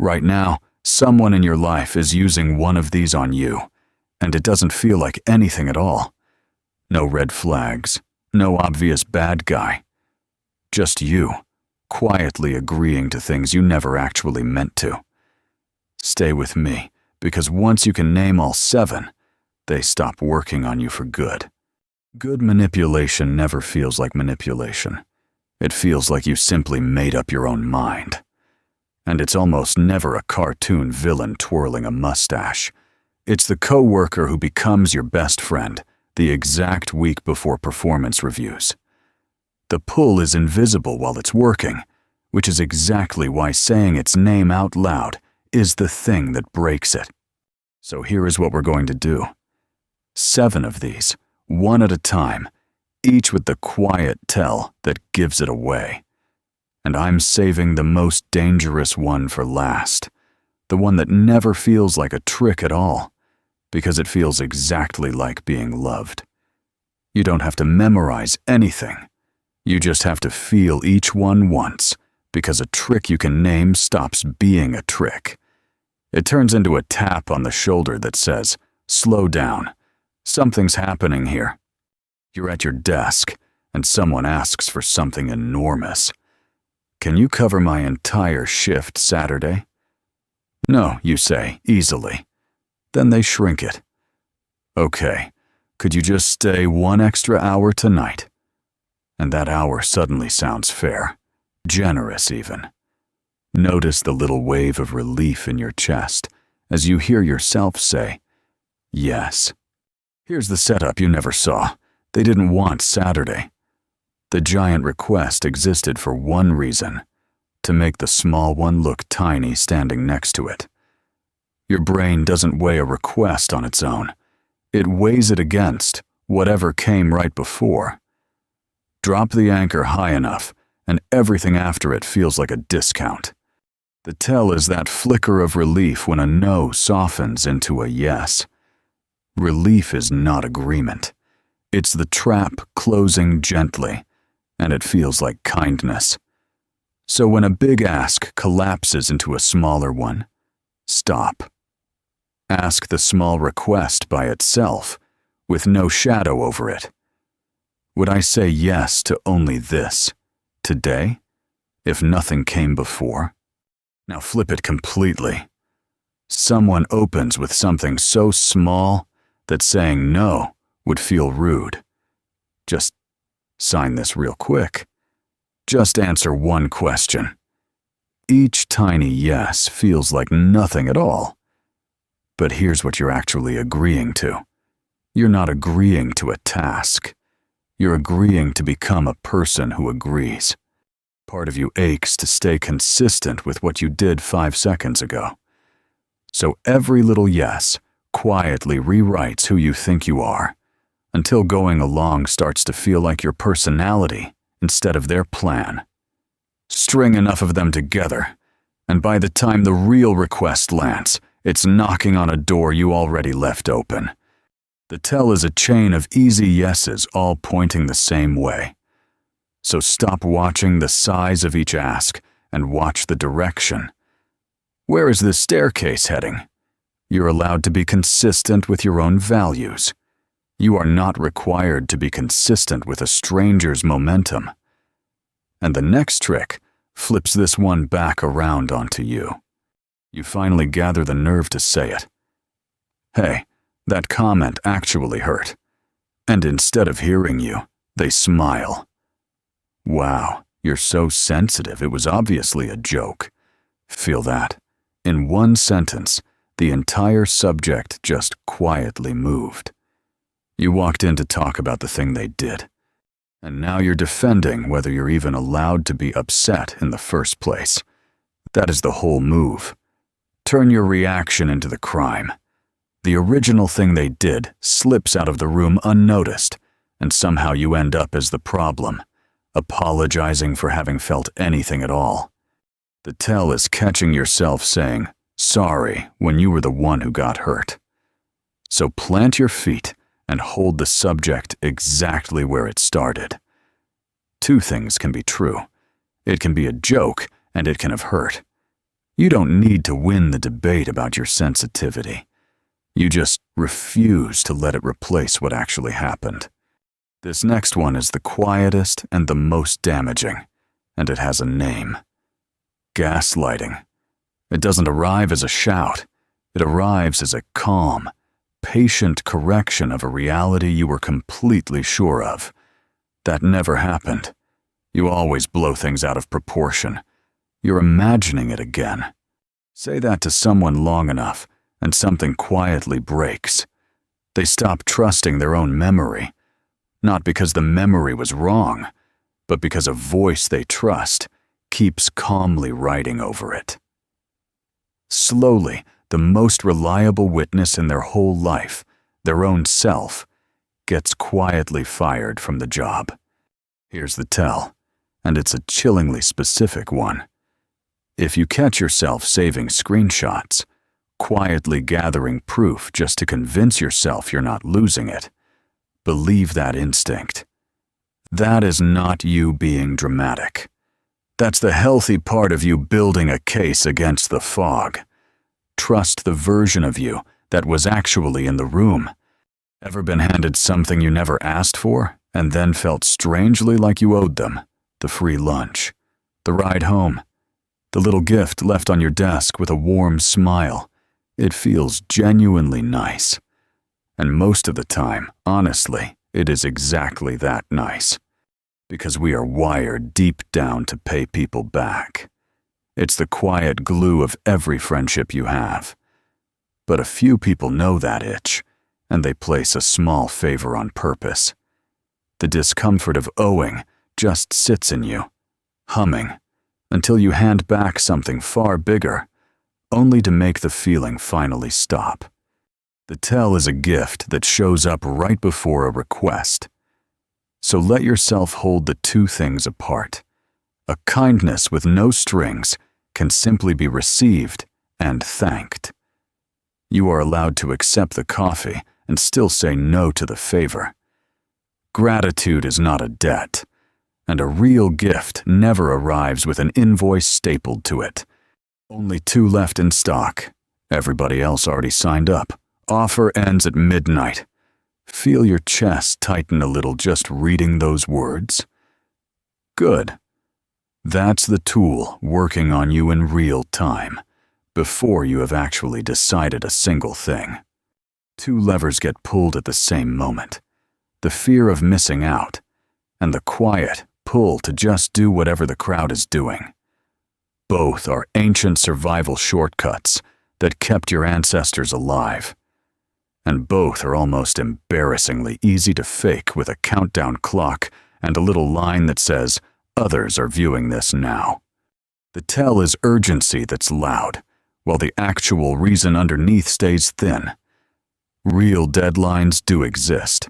Right now, someone in your life is using one of these on you, and it doesn't feel like anything at all. No red flags, no obvious bad guy. Just you, quietly agreeing to things you never actually meant to. Stay with me, because once you can name all 7, they stop working on you for good. Good manipulation never feels like manipulation. It feels like you simply made up your own mind. And it's almost never a cartoon villain twirling a mustache. It's the coworker who becomes your best friend the exact week before performance reviews. The pull is invisible while it's working, which is exactly why saying its name out loud is the thing that breaks it. So here is what we're going to do. 7 of these, one at a time, each with the quiet tell that gives it away. And I'm saving the most dangerous one for last, the one that never feels like a trick at all, because it feels exactly like being loved. You don't have to memorize anything. You just have to feel each one once, because a trick you can name stops being a trick. It turns into a tap on the shoulder that says, "Slow down. Something's happening here." You're at your desk, and someone asks for something enormous. "Can you cover my entire shift Saturday?" "No," you say, easily. Then they shrink it. "Okay, could you just stay 1 extra hour tonight?" And that hour suddenly sounds fair, generous even. Notice the little wave of relief in your chest as you hear yourself say, "Yes." Here's the setup you never saw. They didn't want Saturday. The giant request existed for one reason: to make the small one look tiny standing next to it. Your brain doesn't weigh a request on its own. It weighs it against whatever came right before. Drop the anchor high enough, and everything after it feels like a discount. The tell is that flicker of relief when a no softens into a yes. Relief is not agreement. It's the trap closing gently, and it feels like kindness. So when a big ask collapses into a smaller one, stop. Ask the small request by itself, with no shadow over it. Would I say yes to only this, today, if nothing came before? Now flip it completely. Someone opens with something so small that saying no would feel rude. Just sign this real quick. Just answer one question. Each tiny yes feels like nothing at all. But here's what you're actually agreeing to. You're not agreeing to a task. You're agreeing to become a person who agrees. Part of you aches to stay consistent with what you did 5 seconds ago. So every little yes quietly rewrites who you think you are, until going along starts to feel like your personality instead of their plan. String enough of them together, and by the time the real request lands, it's knocking on a door you already left open. The tell is a chain of easy yeses all pointing the same way. So stop watching the size of each ask and watch the direction. Where is this staircase heading? You're allowed to be consistent with your own values. You are not required to be consistent with a stranger's momentum. And the next trick flips this one back around onto you. You finally gather the nerve to say it. "Hey, that comment actually hurt." And instead of hearing you, they smile. "Wow, you're so sensitive, it was obviously a joke." Feel that. In one sentence, the entire subject just quietly moved. You walked in to talk about the thing they did. And now you're defending whether you're even allowed to be upset in the first place. That is the whole move. Turn your reaction into the crime. The original thing they did slips out of the room unnoticed, and somehow you end up as the problem, apologizing for having felt anything at all. The tell is catching yourself saying, "Sorry," when you were the one who got hurt. So plant your feet and hold the subject exactly where it started. 2 things can be true. It can be a joke, and it can have hurt. You don't need to win the debate about your sensitivity. You just refuse to let it replace what actually happened. This next one is the quietest and the most damaging, and it has a name. Gaslighting. It doesn't arrive as a shout. It arrives as a calm, patient correction of a reality you were completely sure of. That never happened. You always blow things out of proportion. You're imagining it again. Say that to someone long enough, and something quietly breaks. They stop trusting their own memory, not because the memory was wrong, but because a voice they trust keeps calmly writing over it. Slowly, the most reliable witness in their whole life, their own self, gets quietly fired from the job. Here's the tell, and it's a chillingly specific one. If you catch yourself saving screenshots, quietly gathering proof just to convince yourself you're not losing it, believe that instinct. That is not you being dramatic. That's the healthy part of you building a case against the fog. Trust the version of you that was actually in the room. Ever been handed something you never asked for and then felt strangely like you owed them? The free lunch, the ride home, the little gift left on your desk with a warm smile. It feels genuinely nice. And most of the time, honestly, it is exactly that nice. Because we are wired deep down to pay people back. It's the quiet glue of every friendship you have. But a few people know that itch, and they place a small favor on purpose. The discomfort of owing just sits in you, humming, until you hand back something far bigger, only to make the feeling finally stop. The tell is a gift that shows up right before a request. So let yourself hold the two things apart. A kindness with no strings can simply be received and thanked. You are allowed to accept the coffee and still say no to the favor. Gratitude is not a debt, and a real gift never arrives with an invoice stapled to it. Only 2 left in stock. Everybody else already signed up. Offer ends at midnight. Feel your chest tighten a little just reading those words. Good. That's the tool working on you in real time, before you have actually decided a single thing. 2 levers get pulled at the same moment. The fear of missing out, and the quiet pull to just do whatever the crowd is doing. Both are ancient survival shortcuts that kept your ancestors alive. And both are almost embarrassingly easy to fake with a countdown clock and a little line that says, "Others are viewing this now." The tell is urgency that's loud, while the actual reason underneath stays thin. Real deadlines do exist,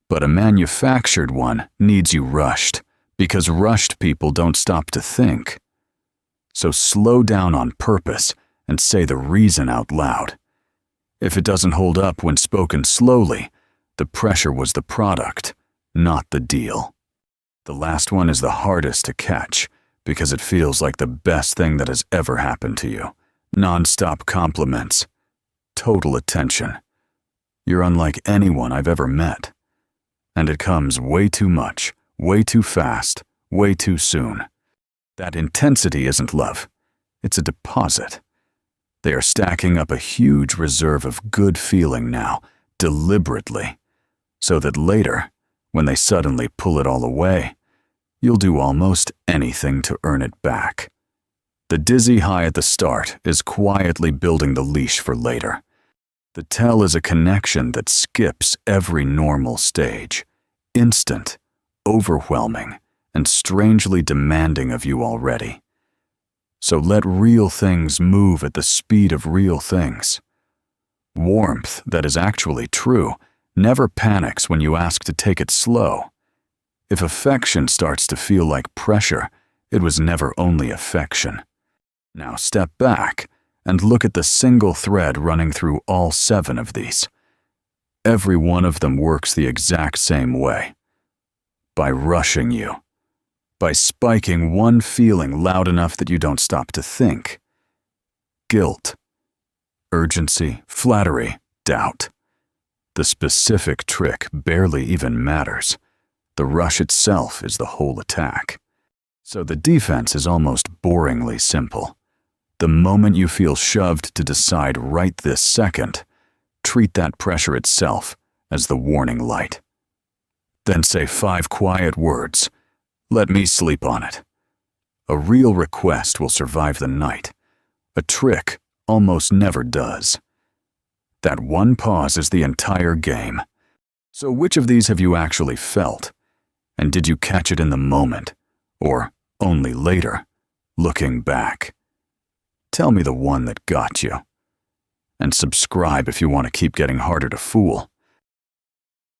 but a manufactured one needs you rushed, because rushed people don't stop to think. So slow down on purpose and say the reason out loud. If it doesn't hold up when spoken slowly, the pressure was the product, not the deal. The last one is the hardest to catch because it feels like the best thing that has ever happened to you. Non-stop compliments, total attention. You're unlike anyone I've ever met. And it comes way too much, way too fast, way too soon. That intensity isn't love. It's a deposit. They are stacking up a huge reserve of good feeling now, deliberately, so that later, when they suddenly pull it all away, you'll do almost anything to earn it back. The dizzy high at the start is quietly building the leash for later. The tell is a connection that skips every normal stage, instant, overwhelming, and strangely demanding of you already. So let real things move at the speed of real things. Warmth that is actually true never panics when you ask to take it slow. If affection starts to feel like pressure, it was never only affection. Now step back and look at the single thread running through all 7 of these. Every one of them works the exact same way. By rushing you. By spiking one feeling loud enough that you don't stop to think. guilt. Urgency, flattery, doubt. The specific trick barely even matters. The rush itself is the whole attack. So the defense is almost boringly simple. The moment you feel shoved to decide right this second, treat that pressure itself as the warning light. Then say 5 quiet words. Let me sleep on it. A real request will survive the night. A trick almost never does. That one pause is the entire game. So which of these have you actually felt? And did you catch it in the moment? Or only later, looking back? Tell me the one that got you. And subscribe if you want to keep getting harder to fool.